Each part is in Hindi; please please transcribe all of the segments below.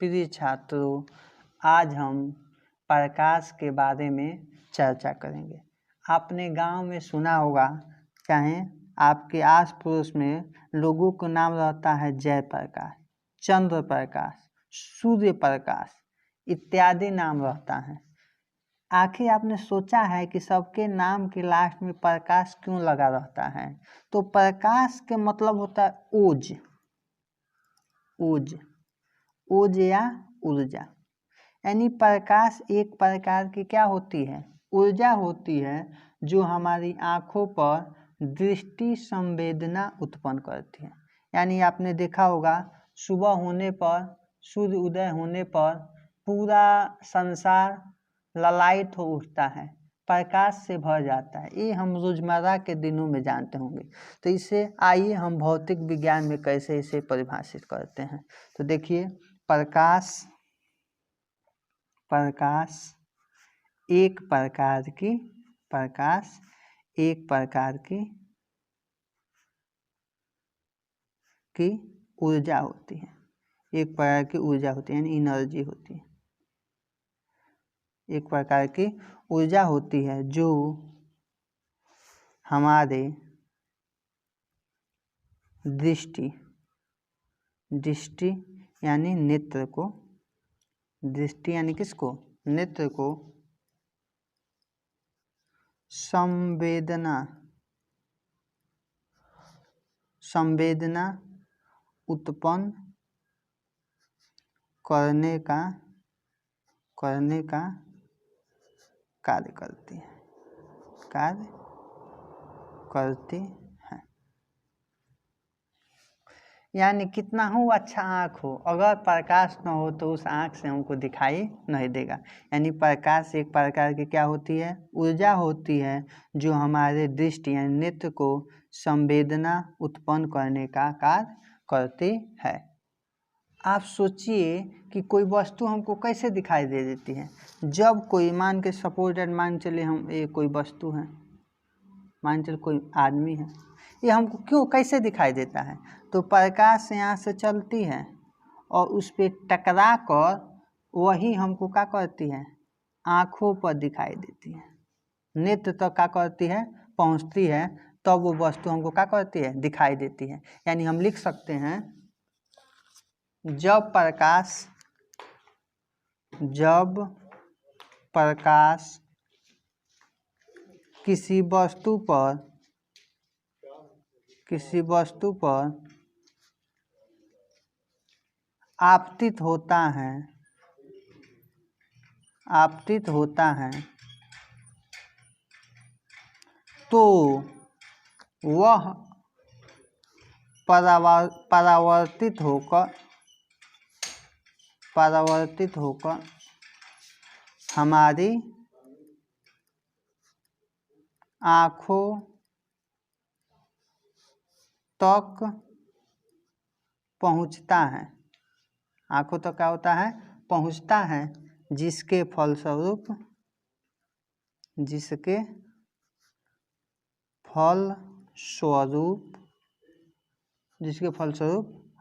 प्रिय छात्रों, आज हम प्रकाश के बारे में चर्चा करेंगे। आपने गांव में सुना होगा, चाहे आपके आस पड़ोस में लोगों का नाम रहता है जयप्रकाश, चंद्र प्रकाश, सूर्य प्रकाश इत्यादि नाम रहता है। आखिर आपने सोचा है कि सबके नाम के लास्ट में प्रकाश क्यों लगा रहता है? तो प्रकाश के मतलब होता है ओज, ओज, ओज या ऊर्जा। यानी प्रकाश एक प्रकार की क्या होती है? ऊर्जा होती है, जो हमारी आँखों पर दृष्टि संवेदना उत्पन्न करती है। यानी आपने देखा होगा, सुबह होने पर, सूर्य उदय होने पर पूरा संसार ललायित हो उठता है, प्रकाश से भर जाता है। ये हम रोजमर्रा के दिनों में जानते होंगे। तो इसे आइए हम भौतिक विज्ञान में कैसे इसे परिभाषित करते हैं। तो देखिए, प्रकाश एक प्रकार की ऊर्जा होती है। एक प्रकार की ऊर्जा होती है, यानी एनर्जी होती है। एक प्रकार की ऊर्जा होती है जो हमारे दृष्टि यानी नेत्र को, दृष्टि यानी किसको? नेत्र को संवेदना उत्पन्न करने का कार्य करती है। यानी कितना हो अच्छा आँख हो, अगर प्रकाश न हो तो उस आँख से हमको दिखाई नहीं देगा। यानी प्रकाश एक प्रकार की क्या होती है? ऊर्जा होती है, जो हमारे दृष्टि यानी नेत्र को संवेदना उत्पन्न करने का कार्य करती है। आप सोचिए कि कोई वस्तु हमको कैसे दिखाई दे देती है? जब कोई, मान के सपोर्टेड, मान चले हम, ये कोई वस्तु है, मान चले कोई आदमी है, ये हमको क्यों कैसे दिखाई देता है? तो प्रकाश यहाँ से चलती है और उस पर टकरा कर वही हमको क्या करती है? आँखों पर दिखाई देती है, नेत्र तक क्या करती है? पहुँचती है, तब वो वस्तु हमको क्या करती है? दिखाई देती है। यानी हम लिख सकते हैं, जब प्रकाश किसी वस्तु पर आपतित होता है तो वह परावर्तित होकर हमारी आँखों तक पहुँचता है। आँखों तक क्या होता है? पहुँचता है, जिसके फलस्वरूप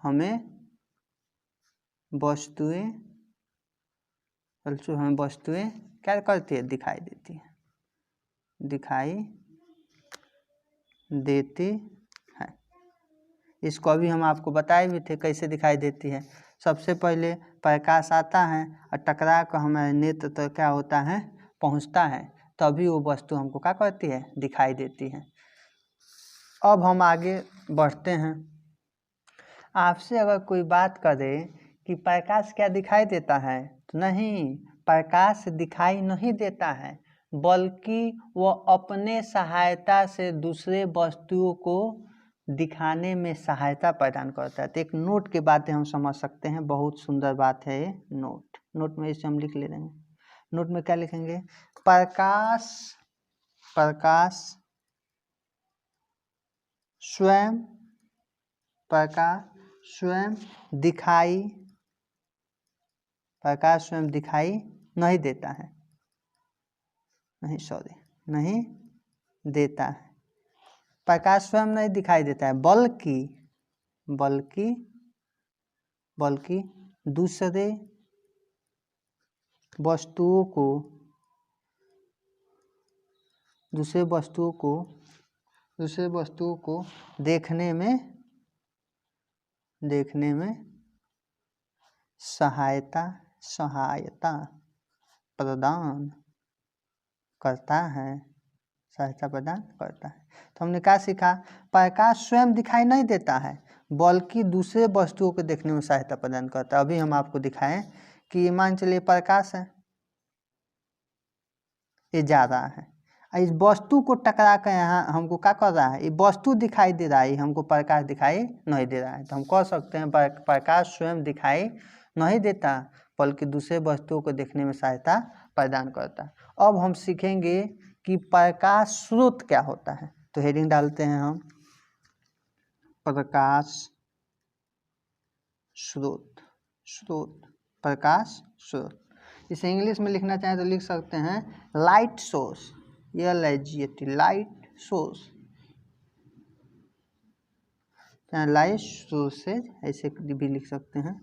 हमें वस्तुएं क्या करती है? दिखाई देती है। इसको अभी हम आपको बताए भी थे कैसे दिखाई देती है। सबसे पहले प्रकाश आता है और टकरा कर हमारे नेत्र तक क्या होता है? पहुंचता है, तभी वो वस्तु हमको क्या करती है? दिखाई देती है। अब हम आगे बढ़ते हैं। आपसे अगर कोई बात करे कि प्रकाश क्या दिखाई देता है, तो नहीं, प्रकाश दिखाई नहीं देता है, बल्कि वह अपने सहायता से दूसरे वस्तुओं को दिखाने में सहायता प्रदान करता है। तो एक नोट के बातें हम समझ सकते हैं, बहुत सुंदर बात है ये नोट में इसे हम लिख ले रहे हैं। नोट में क्या लिखेंगे? प्रकाश स्वयं दिखाई नहीं देता है, नहीं देता है। प्रकाश स्वयं नहीं दिखाई देता है, बल्कि दूसरे वस्तुओं को देखने में सहायता प्रदान करता है। तो हमने क्या सीखा? प्रकाश स्वयं दिखाई नहीं देता है बल्कि दूसरे वस्तुओं को देखने में सहायता प्रदान करता है। अभी हम आपको दिखाएं कि मान चलिए प्रकाश है, ये जा रहा है, इस वस्तु को टकरा कर यहाँ हमको क्या कर रहा है? ये वस्तु दिखाई दे रहा है, हमको प्रकाश दिखाई नहीं दे रहा है। तो हम कह सकते हैं प्रकाश स्वयं दिखाई नहीं देता बल्कि दूसरे वस्तुओं को देखने में सहायता प्रदान करता है। अब हम सीखेंगे कि प्रकाश स्रोत क्या होता है। तो हेडिंग डालते हैं हम, प्रकाश स्रोत। प्रकाश स्रोत, इसे इंग्लिश में लिखना चाहें तो लिख सकते हैं light source, LIGHT, light source, light sources ऐसे भी लिख सकते हैं।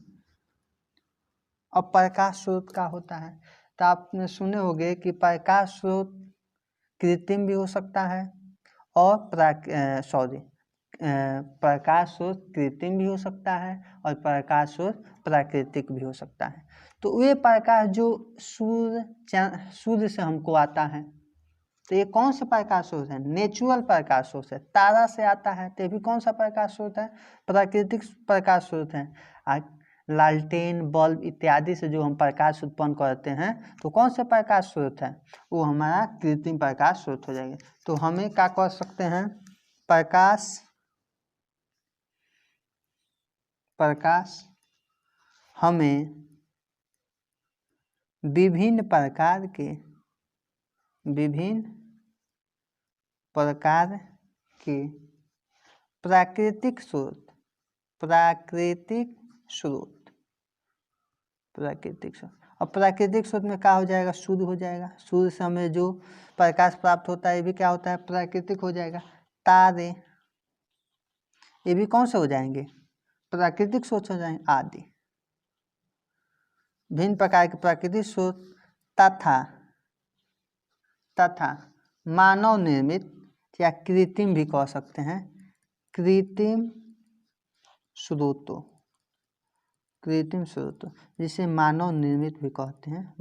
अब प्रकाश स्रोत क्या होता है? तो आपने सुने होंगे कि प्रकाश स्रोत कृत्रिम भी हो सकता है और प्रकाश स्रोत कृत्रिम भी हो सकता है और प्रकाश स्रोत प्राकृतिक भी हो सकता है। तो वे प्रकाश जो सूर्य से हमको आता है, तो ये कौन सा प्रकाश स्रोत है? नेचुरल प्रकाश स्रोत है। तारा से आता है तो ये भी कौन सा प्रकाश स्रोत है? प्राकृतिक प्रकाश स्रोत है। लालटेन, बल्ब इत्यादि से जो हम प्रकाश उत्पन्न करते हैं तो कौन सा प्रकाश स्रोत है? वो हमारा कृत्रिम प्रकाश स्रोत हो जाएगा। तो हमें क्या कर सकते हैं? प्रकाश हमें विभिन्न प्रकार के प्राकृतिक स्रोत और प्राकृतिक स्रोत में क्या हो जाएगा? सूर्य हो जाएगा। सूर्य से हमें जो प्रकाश प्राप्त होता है ये भी क्या होता है? प्राकृतिक हो जाएगा। तारे, ये भी कौन से हो जाएंगे? प्राकृतिक स्रोत हो जाएंगे आदि। भिन्न प्रकार के प्राकृतिक स्रोत तथा मानव निर्मित या कृत्रिम भी कह सकते हैं, कृत्रिम स्रोतों, जिसे मानव निर्मित भी कहते हैं।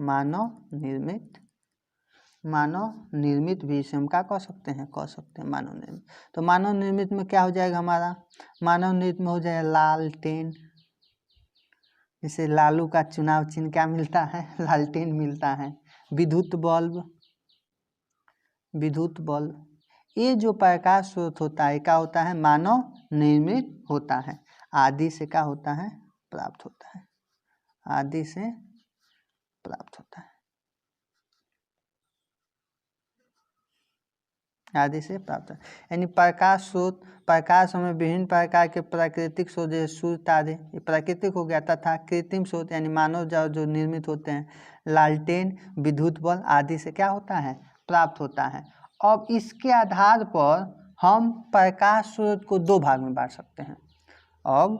मानव निर्मित भी इसे हम क्या कह सकते हैं? मानव निर्मित। तो मानव निर्मित में क्या हो जाएगा हमारा? मानव निर्मित में हो जाएगा लालटेन, जैसे लालू का चुनाव चिन्ह क्या मिलता है? लालटेन मिलता है। विद्युत बल्ब, ये जो प्रकाश स्रोत होता है क्या होता है? मानव निर्मित होता है। आदि से क्या होता है? प्राप्त होता है। आदि से प्राप्त होता है। यानी प्रकाश स्रोत, प्रकाश हमें विभिन्न प्रकार के प्राकृतिक स्रोत जैसे सूर्य, तारे, ये प्राकृतिक हो गया, तथा कृत्रिम स्रोत यानी मानव जो निर्मित होते हैं, लालटेन, विद्युत बल्ब आदि से क्या होता है? प्राप्त होता है। अब इसके आधार पर हम प्रकाश स्रोत को दो भाग में बांट सकते हैं। अब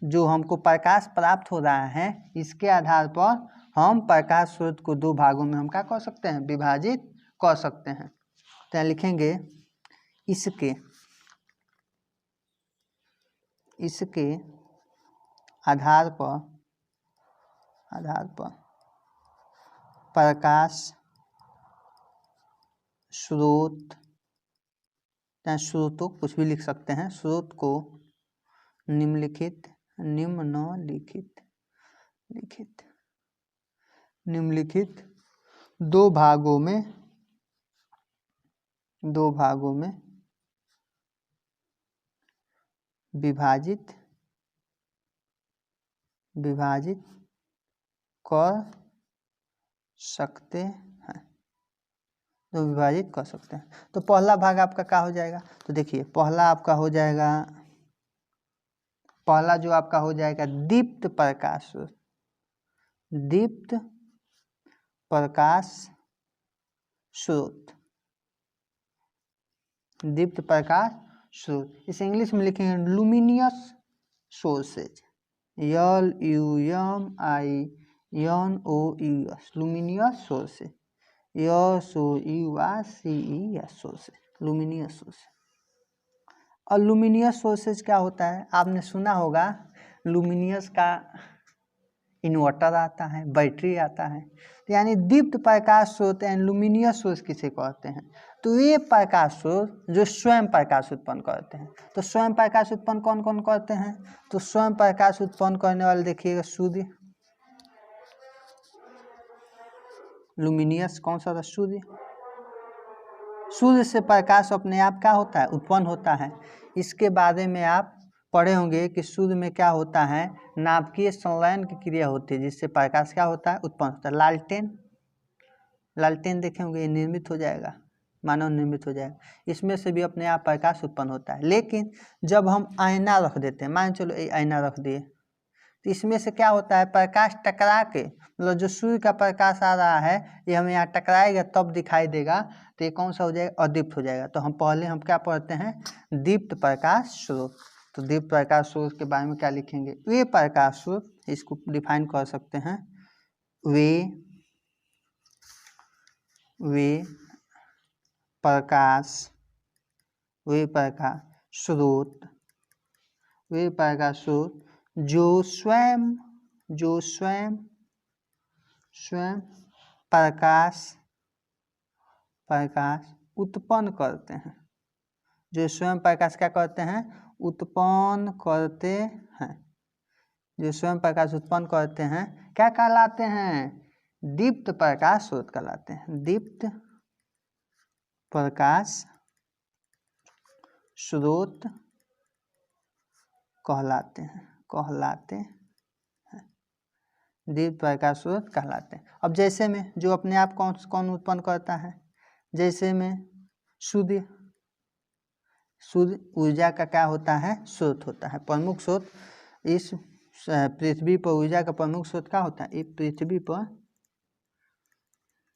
जो हमको प्रकाश प्राप्त हो रहा है इसके आधार पर हम प्रकाश स्रोत को दो भागों में हम क्या कर सकते हैं? विभाजित कर सकते हैं। तो लिखेंगे इसके आधार पर प्रकाश स्रोत या स्रोतों कुछ भी लिख सकते हैं, स्रोत को निम्नलिखित दो भागों में विभाजित कर सकते हैं। तो पहला भाग आपका क्या हो जाएगा? तो देखिए पहला आपका हो जाएगा, जो आपका हो जाएगा दीप्त प्रकाश स्रोत। इसे इंग्लिश में लिखेंगे luminous sources. LUMINOUS luminous source से, SOURCES सोर्स से, लुमिनियस सोर्स। और लुमिनियस सोर्सेज क्या होता है, आपने सुना होगा लुमिनियस का इन्वर्टर आता है, बैटरी आता है, तो यानी दीप्त प्रकाश स्रोत एंड लुमिनियस सोर्स किसे कहते हैं, तो ये प्रकाश स्रोत जो स्वयं प्रकाश उत्पन्न करते हैं। तो स्वयं प्रकाश उत्पन्न कौन कौन करते हैं, तो स्वयं प्रकाश उत्पन्न करने वाले देखिएगा सूर्य, लुमिनियस कौन सा था, सूर्य। सूर्य से प्रकाश अपने आप क्या होता है, उत्पन्न होता है। इसके बारे में आप पढ़े होंगे कि सूर्य में क्या होता है, नाभिकीय संलयन की क्रिया होती है, जिससे प्रकाश क्या होता है, उत्पन्न होता है। लालटेन देखे होंगे, ये निर्मित हो जाएगा, मानव निर्मित हो जाएगा, इसमें से भी अपने आप प्रकाश उत्पन्न होता है। लेकिन जब हम आईना रख देते हैं, मान चलो ये आईना रख दिए, तो इसमें से क्या होता है, प्रकाश टकरा के, मतलब जो सूर्य का प्रकाश आ रहा है ये हमें यहाँ टकराएगा तब दिखाई देगा, तो ये कौन सा हो जाएगा, अदीप्त हो जाएगा। तो हम क्या पढ़ते हैं, दीप्त प्रकाश स्रोत। तो दीप्त प्रकाश स्रोत के बारे में क्या लिखेंगे, वे प्रकाश स्रोत, इसको डिफाइन कर सकते हैं, वे प्रकाश स्रोत जो स्वयं प्रकाश उत्पन्न करते हैं, जो स्वयं प्रकाश क्या करते हैं, उत्पन्न करते हैं, जो स्वयं प्रकाश उत्पन्न करते हैं, क्या कहलाते हैं, दीप्त प्रकाश स्रोत कहलाते हैं, दीप्त प्रकाश स्रोत कहलाते हैं, दीप्त प्रकाश स्रोत कहलाते हैं। अब जैसे में जो अपने आप कौन उत्पन्न करता है, जैसे में सूर्य ऊर्जा का क्या होता है, स्रोत होता है, प्रमुख स्रोत। इस पृथ्वी पर ऊर्जा का प्रमुख स्रोत क्या होता है, पृथ्वी पर,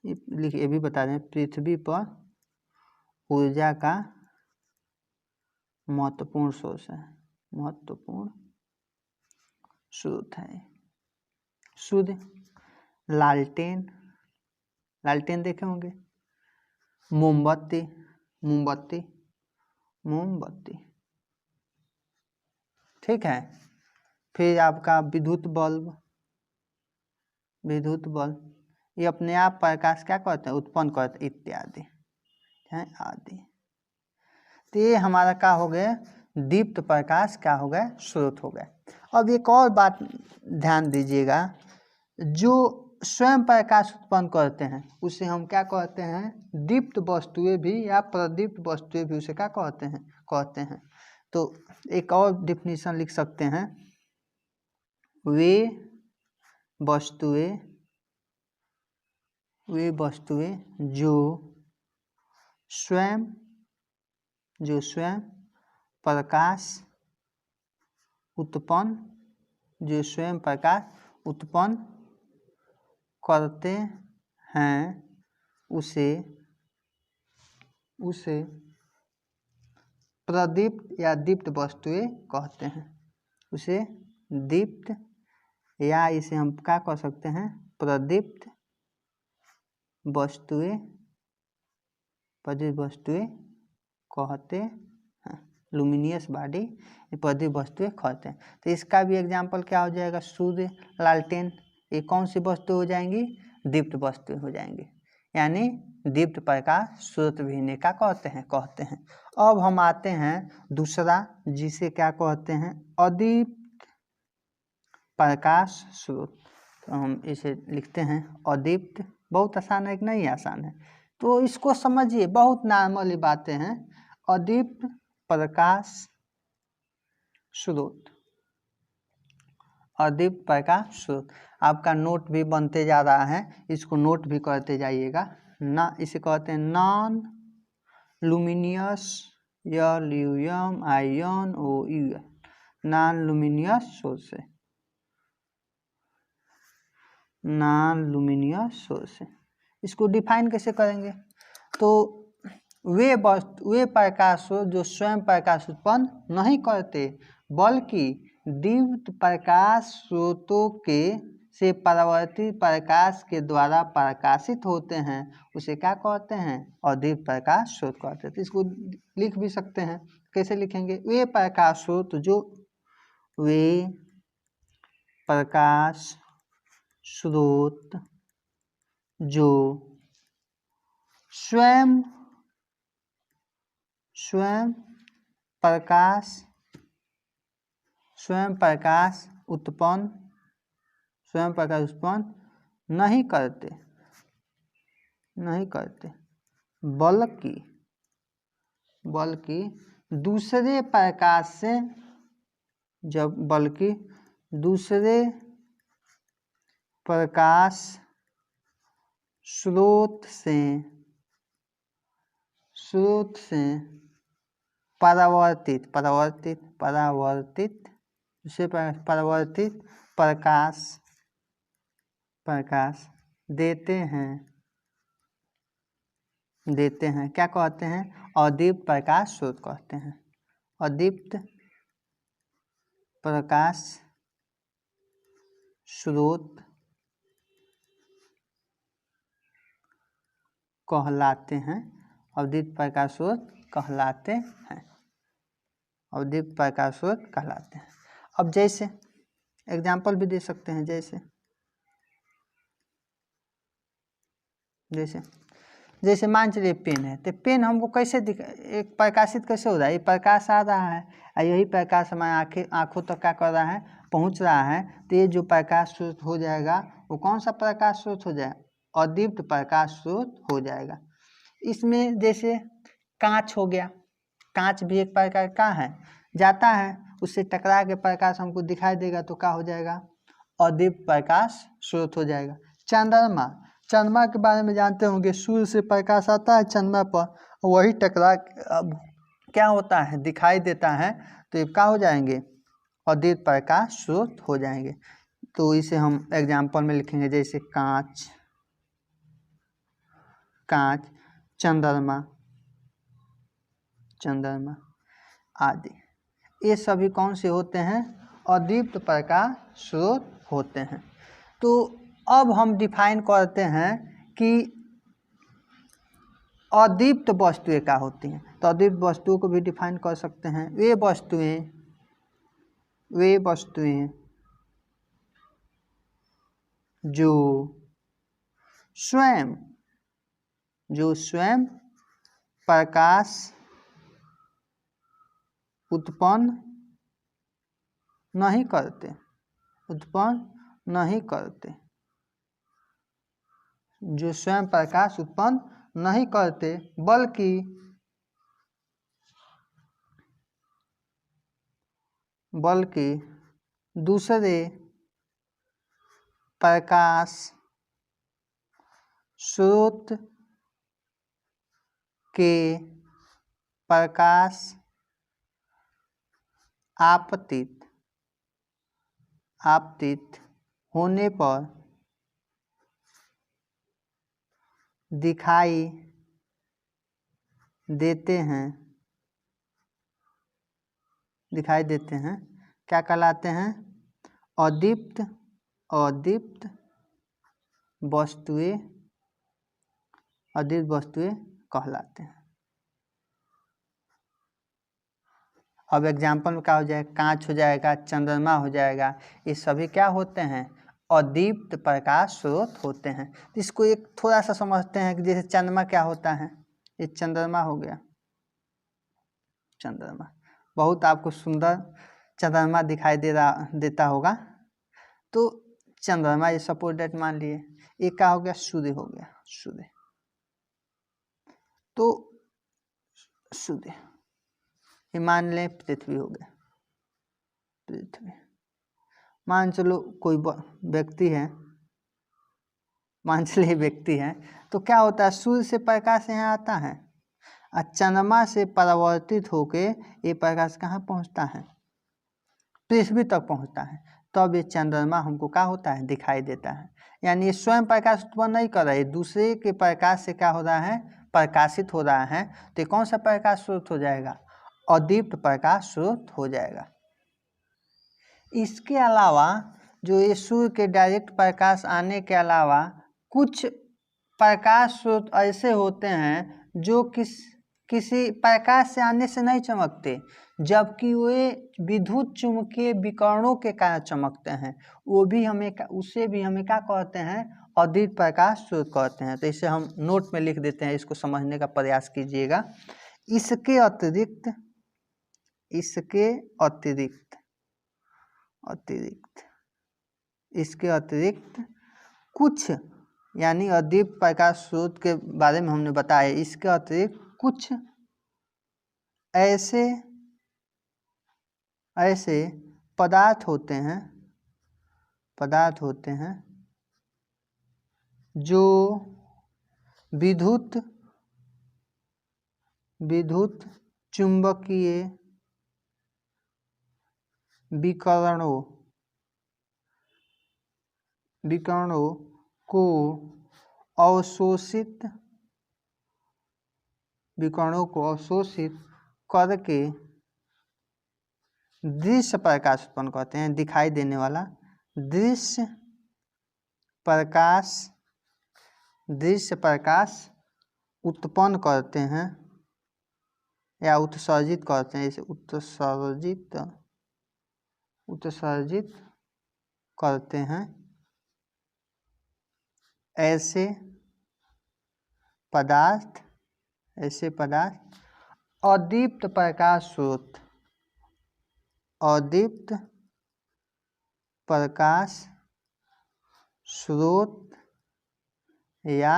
ये भी बता दें, पृथ्वी पर ऊर्जा का महत्वपूर्ण सोर्स है, महत्वपूर्ण स्रोत है सूर्य। लालटेन देखे होंगे, मोमबत्ती, ठीक है। फिर आपका विद्युत बल्ब, ये अपने आप प्रकाश क्या करते हैं, उत्पन्न करते, इत्यादि है आदि। तो ये हमारा क्या हो गया, दीप्त प्रकाश क्या हो गया, स्रोत हो गया। अब एक और बात ध्यान दीजिएगा, जो स्वयं प्रकाश उत्पन्न करते हैं उसे हम क्या कहते हैं, दीप्त वस्तुएं भी या प्रदीप्त वस्तुएं भी उसे क्या कहते हैं। तो एक और डिफिनीशन लिख सकते हैं, वे वस्तुएं जो स्वयं प्रकाश उत्पन्न करते हैं, उसे प्रदीप्त या दीप्त वस्तुएं कहते हैं, उसे दीप्त या इसे हम क्या कह सकते हैं, प्रदीप्त वस्तुएं कहते हैं, लुमिनियस बॉडी प्रदीप्त वस्तुएं कहते हैं। तो इसका भी एग्जाम्पल क्या हो जाएगा, सूर्य, लालटेन, ये कौन सी वस्तु हो जाएंगी, दीप्त वस्तु हो जाएंगी, यानी दीप्त प्रकाश स्रोत भी इन्हें क्या कहते हैं। अब हम आते हैं दूसरा, जिसे क्या कहते हैं, अदीप्त प्रकाश स्रोत। तो हम इसे लिखते हैं अदीप्त, बहुत आसान है कि नहीं आसान है, तो इसको समझिए, बहुत नॉर्मल बातें हैं। अदीप्त प्रकाश स्रोत, अदीप्त प्रकाश स्रोत, आपका नोट भी बनते जा रहा है, इसको नोट भी करते जाइएगा ना। इसे कहते हैं non luminous, LUMINOUS, non luminous source है, इसको डिफाइन कैसे करेंगे, तो वे प्रकाश जो स्वयं प्रकाश उत्पन्न नहीं करते, बल्कि दीप्त प्रकाश स्रोतों के से परावर्तित प्रकाश के द्वारा प्रकाशित होते हैं उसे क्या कहते हैं? अदीप्त प्रकाश स्रोत कहते हैं। तो इसको लिख भी सकते हैं। कैसे लिखेंगे? वे प्रकाश स्रोत जो स्वयं प्रकाश उत्पन्न नहीं करते बल्कि दूसरे प्रकाश स्रोत से परावर्तित प्रकाश देते हैं क्या कहते हैं? अदीप्त प्रकाश स्रोत कहते हैं। अदीप्त प्रकाश स्रोत कहलाते हैं। अदीप्त प्रकाश स्रोत कहलाते हैं। अब जैसे एग्जाम्पल भी दे सकते हैं। जैसे मान चलिए पेन है, तो पेन हमको कैसे एक प्रकाशित कैसे हो रहा है? ये प्रकाश आ रहा है और यही प्रकाश हमारे आँखों तक क्या कर रहा है? पहुँच रहा है। तो ये जो प्रकाश स्रोत हो जाएगा वो कौन सा प्रकाश स्रोत हो जाएगा? अदीप्त प्रकाश स्रोत हो जाएगा। इसमें जैसे कांच हो गया, कांच भी एक प्रकार का है, जाता है उससे टकरा के प्रकाश हमको दिखाई देगा तो क्या हो जाएगा? अदीप्त प्रकाश स्रोत हो जाएगा। चंद्रमा के बारे में जानते होंगे, सूर्य से प्रकाश आता है चंद्रमा पर, वही टकरा क्या होता है? दिखाई देता है। तो ये क्या हो जाएंगे? अदीप्त प्रकाश स्रोत हो जाएंगे। तो इसे हम एग्जाम्पल में लिखेंगे जैसे कांच, चंद्रमा आदि, ये सभी कौन से होते हैं? अदीप्त प्रकाश स्रोत होते हैं। तो अब हम डिफाइन करते हैं कि अदीप्त वस्तुएं क्या होती हैं। तो अदीप्त वस्तुओं को भी डिफाइन कर सकते हैं। वे वस्तुएं जो स्वयं प्रकाश उत्पन्न नहीं करते जो स्वयं प्रकाश उत्पन्न नहीं करते बल्कि दूसरे प्रकाश स्रोत के प्रकाश आपतित होने पर दिखाई देते हैं क्या कहलाते हैं? अदीप्त वस्तुएं कहलाते हैं। अब एग्जाम्पल में क्या हो जाएगा? कांच हो जाएगा, चंद्रमा हो जाएगा, ये सभी क्या होते हैं? अदीप्त प्रकाश स्रोत होते हैं। इसको एक थोड़ा सा समझते हैं कि जैसे चंद्रमा क्या होता है? ये चंद्रमा हो गया। चंद्रमा बहुत आपको सुंदर चंद्रमा दिखाई देता होगा। तो चंद्रमा ये सपोज डेट मान लिए, ये क्या हो गया? सूर्य हो गया। तो सूर्य, ये मान लें पृथ्वी हो गया। मान चलो कोई व्यक्ति है, तो क्या होता है? सूर्य से प्रकाश यहाँ आता है और चंद्रमा से परावर्तित होके ये प्रकाश कहाँ पहुँचता है? पृथ्वी तक पहुँचता है। तब ये चंद्रमा हमको क्या होता है? दिखाई देता है। यानी ये स्वयं प्रकाश उत्पन्न नहीं कर रहा है, दूसरे के प्रकाश से क्या हो रहा है? प्रकाशित हो रहा है। तो कौन सा प्रकाश स्रोत हो जाएगा? अदीप्त प्रकाश स्रोत हो जाएगा। इसके अलावा जो ये सूर्य के डायरेक्ट प्रकाश आने के अलावा कुछ प्रकाश स्रोत ऐसे होते हैं जो किसी प्रकाश से आने से नहीं चमकते, जबकि वे विद्युत चुम्बकीय विकरणों के कारण चमकते हैं। उसे भी हमें क्या कहते हैं, अद्वितीय प्रकाश स्रोत कहते हैं। तो इसे हम नोट में लिख देते हैं, इसको समझने का प्रयास कीजिएगा। इसके अतिरिक्त कुछ, यानी अद्वितीय प्रकाश स्रोत के बारे में हमने बताया। इसके अतिरिक्त कुछ ऐसे पदार्थ होते हैं जो विद्युत चुंबकीय विकरणों को अवशोषित करके दृश्य प्रकाश उत्पन्न करते हैं। दिखाई देने वाला दृश्य प्रकाश उत्पन्न करते हैं या उत्सर्जित करते हैं। इसे उत्सर्जित करते हैं। ऐसे पदार्थ अदीप्त प्रकाश स्रोत या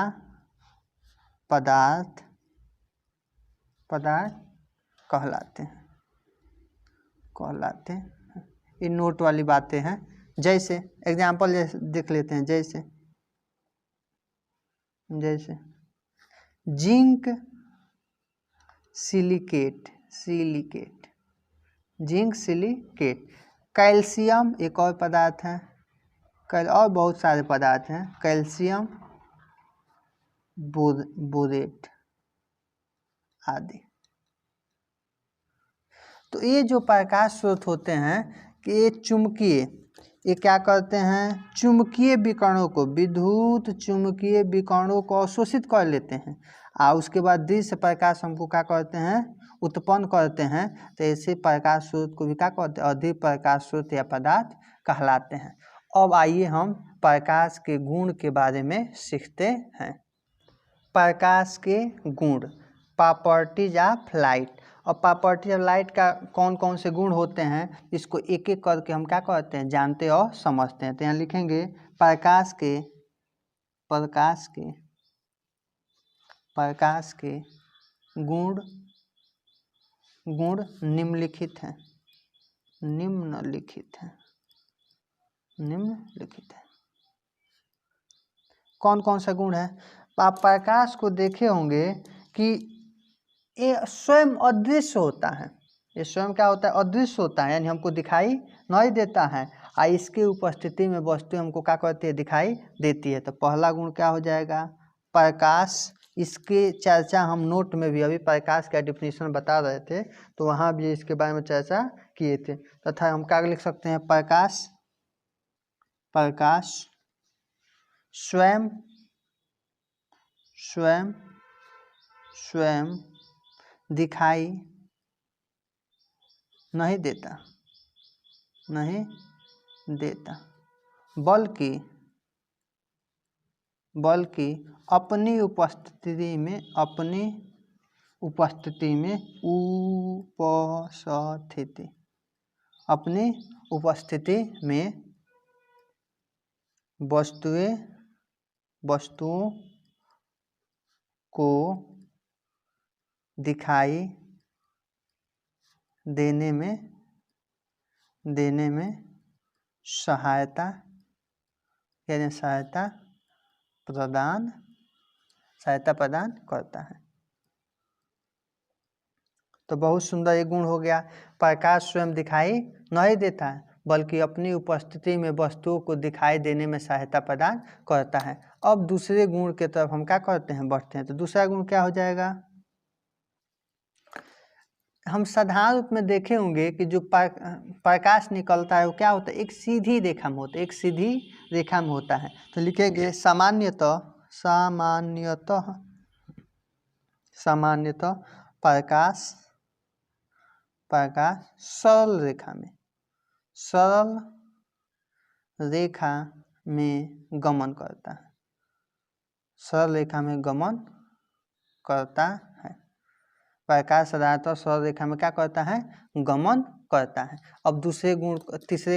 पदार्थ कहलाते हैं। ये नोट वाली बातें हैं। जैसे एग्जाम्पल देख लेते हैं। जैसे जिंक सिलिकेट, कैल्शियम एक और पदार्थ है, और बहुत सारे पदार्थ हैं। कैल्शियम बोरेट आदि। तो ये जो प्रकाश स्रोत होते हैं कि ये क्या करते हैं, चुंबकीय विकरणों को, विद्युत चुंबकीय विकरणों को अवशोषित कर लेते हैं और उसके बाद दृश्य प्रकाश हमको क्या करते हैं, उत्पन्न करते हैं। तो ऐसे प्रकाश स्रोत को भी क्या कहते हैं, अद्वितीय प्रकाश स्रोत या पदार्थ कहलाते हैं। अब आइए हम प्रकाश के गुण के बारे में सीखते हैं। प्रकाश के गुण, प्रॉपर्टीज ऑफ लाइट। और प्रॉपर्टीज ऑफ लाइट का कौन कौन से गुण होते हैं, इसको एक एक करके हम क्या कहते हैं, जानते और समझते हैं। तो यहाँ लिखेंगे प्रकाश के गुण निम्नलिखित हैं। कौन कौन सा गुण है? आप प्रकाश को देखे होंगे कि ये स्वयं अदृश्य होता है। ये स्वयं क्या होता है, अदृश्य होता है, यानी हमको दिखाई नहीं देता है। और इसके उपस्थिति में वस्तु हमको क्या करती है, दिखाई देती है। तो पहला गुण क्या हो जाएगा, प्रकाश। इसके चर्चा हम नोट में भी अभी प्रकाश का डिफिनीशन बता रहे थे, तो वहाँ भी इसके बारे में चर्चा किए थे। तथा हम क्या लिख सकते हैं, प्रकाश स्वयं दिखाई नहीं देता, बल्कि अपनी उपस्थिति में वस्तुओं को दिखाई देने में सहायता प्रदान करता है। तो बहुत सुंदर एक गुण हो गया। प्रकाश स्वयं दिखाई नहीं देता है, बल्कि अपनी उपस्थिति में वस्तुओं को दिखाई देने में सहायता प्रदान करता है। अब दूसरे गुण के तरफ हम क्या करते हैं, बढ़ते हैं। तो दूसरा गुण क्या हो जाएगा, हम साधारण रूप में देखे होंगे कि जो प्रकाश निकलता है वो क्या होता है, एक सीधी रेखा में होता है, एक सीधी रेखा में होता है। तो लिखेंगे सामान्यतः प्रकाश सरल रेखा में गमन करता है, सरल रेखा में गमन करता है। प्रकाश साधारणतः सरल रेखा में क्या करता है, गमन करता है। अब तीसरे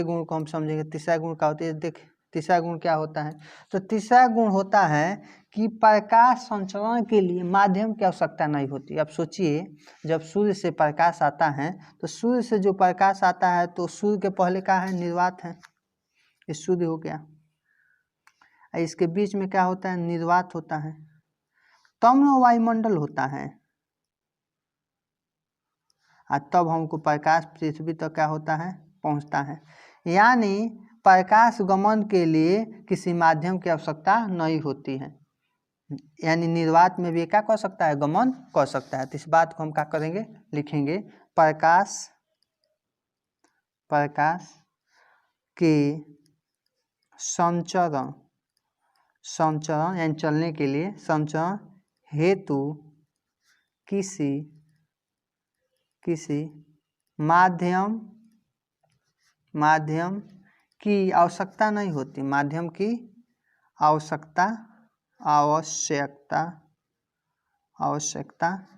गुण को हम समझेंगे। तीसरा गुण क्या होता है, तीसरा गुण क्या होता है, तो तीसरा गुण होता है कि प्रकाश संचरण के लिए माध्यम की आवश्यकता नहीं होती। अब सोचिए, जब सूर्य से प्रकाश आता है तो सूर्य से जो प्रकाश आता है तो सूर्य के पहले क्या है, निर्वात है, ये सूर्य हो गया। इसके बीच में क्या होता है, निर्वात होता है, तब न वायुमंडल होता है, और तब हमको प्रकाश पृथ्वी तक क्या होता है, पहुंचता है। यानी प्रकाश गमन के लिए किसी माध्यम की आवश्यकता नहीं होती है, यानी निर्वात में भी क्या कर सकता है, गमन कर सकता है। तो इस बात को हम क्या करेंगे, लिखेंगे प्रकाश के संचरण यानी चलने के लिए, संचरण हेतु किसी माध्यम की आवश्यकता नहीं होती, माध्यम की आवश्यकता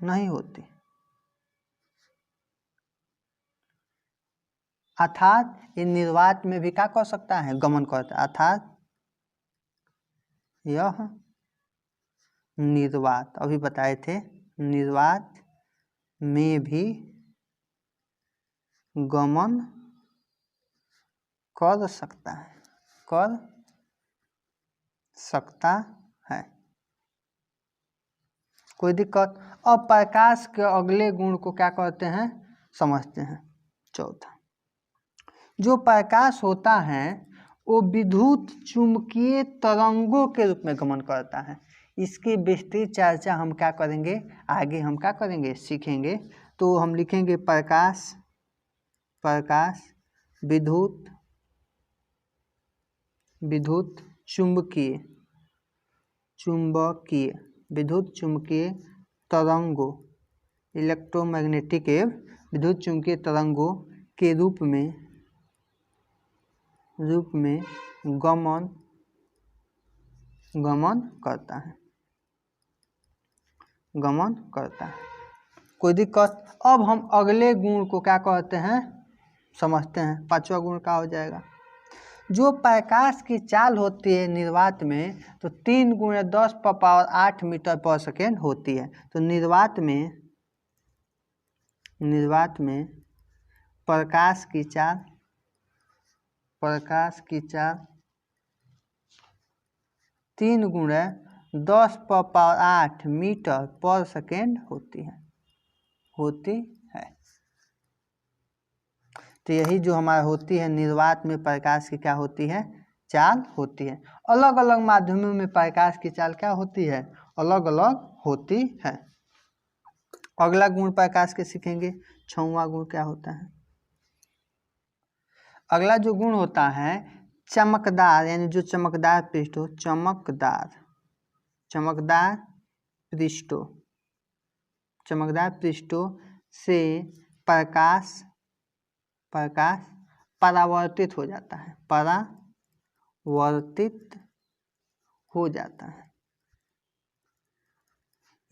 नहीं होती। अर्थात ये निर्वात में भी क्या कर सकता है, गमन करता है। अर्थात यह निर्वात, अभी बताए थे, निर्वात में भी गमन कर सकता है। कोई दिक्कत? अब प्रकाश के अगले गुण को क्या कहते हैं, समझते हैं। चौथा, जो प्रकाश होता है वो विद्युत चुंबकीय तरंगों के रूप में गमन करता है। इसकी विस्तृत चर्चा हम क्या करेंगे, आगे हम क्या करेंगे, सीखेंगे। तो हम लिखेंगे प्रकाश विद्युत चुंबकीय तरंगों, इलेक्ट्रोमैग्नेटिक विद्युत चुंबकीय तरंगों के रूप में गमन करता है। कोई दिक्कत? अब हम अगले गुण को क्या कहते हैं, समझते हैं। पांचवा गुण क्या हो जाएगा, जो प्रकाश की चाल होती है निर्वात में, तो 3 × 10⁸ मीटर पर सेकेंड होती है। तो निर्वात में प्रकाश की चाल 3 × 10⁸ मीटर पर सेकेंड होती है। तो यही जो हमारा होती है, निर्वात में प्रकाश की क्या होती है, चाल होती है। अलग अलग माध्यमों में प्रकाश की चाल क्या होती है, अलग अलग होती है। अगला गुण प्रकाश के सीखेंगे। 6वां गुण क्या होता है, अगला जो गुण होता है चमकदार, यानी जो चमकदार पृष्ठ हो, चमकदार पृष्ठों से प्रकाश परावर्तित हो जाता है।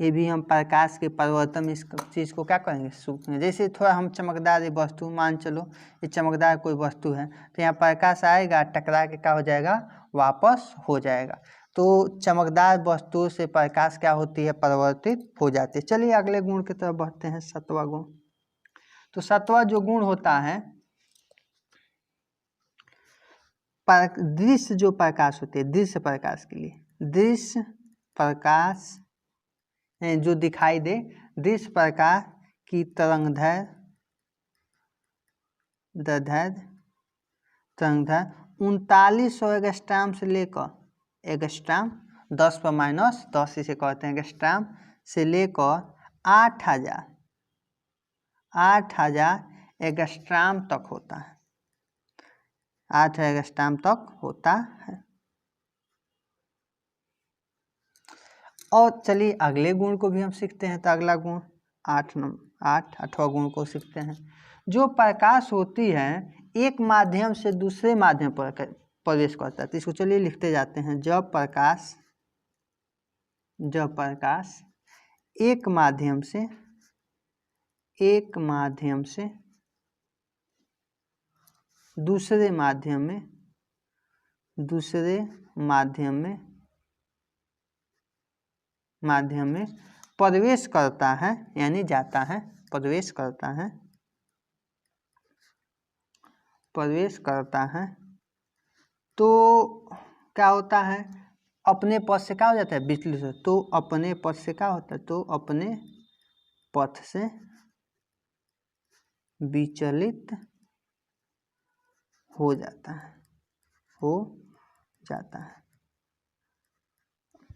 ये भी हम प्रकाश के परिवर्तन, इस चीज़ को क्या कहेंगे, सूक्ष्म। जैसे थोड़ा हम चमकदार ये वस्तु, मान चलो ये चमकदार कोई वस्तु है, तो यहाँ प्रकाश आएगा, टकरा के क्या हो जाएगा, वापस हो जाएगा। तो चमकदार वस्तु से प्रकाश क्या होती है, परिवर्तित हो जाती है। चलिए अगले गुण की तरफ बढ़ते हैं, 7वां गुण। तो 7वां जो गुण होता है, दृश्य जो प्रकाश होती है, दृश्य प्रकाश के लिए, दृश्य प्रकाश जो दिखाई दे, दृश्य प्रकाश की तरंगदैर्घ्य 3900 एंगस्ट्रॉम से लेकर 10⁻⁻10, इसे कहते हैं एंगस्ट्रॉम, से लेकर 8000 8000 एंगस्ट्रॉम तक होता है, 8000 एंगस्ट्रॉम तक होता है। और चलिए अगले गुण को भी हम सीखते हैं। तो अगला गुण 8वां गुण को सीखते हैं। जो प्रकाश होती है एक माध्यम से दूसरे माध्यम पर प्रवेश करता है। तो इसको चलिए लिखते जाते हैं। जब प्रकाश एक माध्यम से दूसरे माध्यम में प्रवेश करता है, यानी जाता है, प्रवेश करता है तो क्या होता है, अपने पथ से क्या हो जाता है, विचलित हो। तो अपने पथ से क्या होता है, तो अपने पथ से विचलित हो जाता है,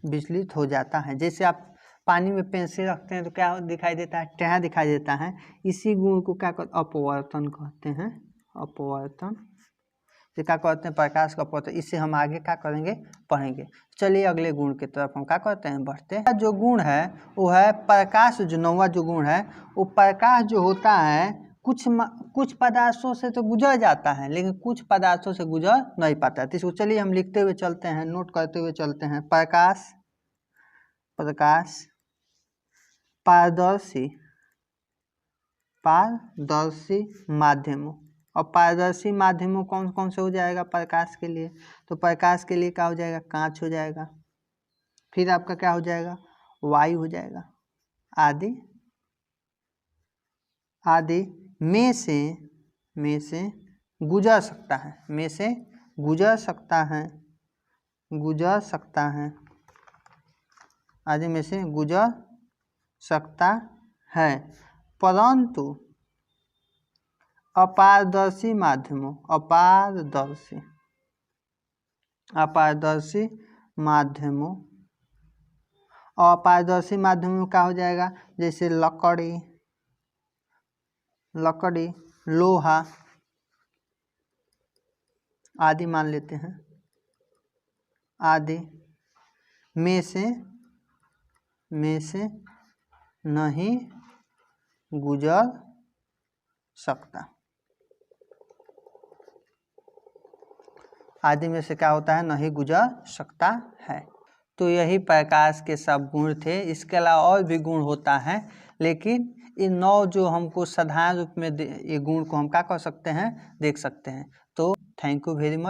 विचलित हो जाता है। जैसे आप पानी में पेंसिल रखते हैं तो क्या दिखाई देता है, टेढ़ा दिखाई देता है। इसी गुण को क्या कहते हैं, अपवर्तन कहते हैं। अपवर्तन से क्या कहते हैं, प्रकाश का अपवर्तन। इससे हम आगे क्या करेंगे, पढ़ेंगे। चलिए अगले गुण की तरफ हम क्या करते हैं, बढ़ते हैं। जो गुण है वो है प्रकाश। जो 9वां जो गुण है वो प्रकाश जो होता है कुछ पदार्थों से तो गुजर जाता है, लेकिन कुछ पदार्थों से गुजर नहीं पाता है। तो इसको चलिए हम लिखते हुए चलते हैं, नोट करते हुए चलते हैं। प्रकाश पारदर्शी माध्यमों। और पारदर्शी माध्यमों कौन कौन से हो जाएगा प्रकाश के लिए, तो प्रकाश के लिए क्या हो जाएगा, कांच हो जाएगा। फिर आपका क्या हो जाएगा, वायु हो जाएगा, आदि में से गुजर सकता है, आदि में से गुजर सकता है। परंतु अपारदर्शी माध्यमों क्या हो जाएगा, जैसे लकड़ी, लोहा आदि मान लेते हैं, आदि में से नहीं गुजर सकता। आदि में से क्या होता है, नहीं गुजर सकता है। तो यही प्रकाश के सब गुण थे। इसके अलावा और भी गुण होता है, लेकिन इन 9 जो हमको साधारण रूप में ये गुण को हम क्या कर सकते हैं, देख सकते हैं। तो थैंक यू वेरी मच।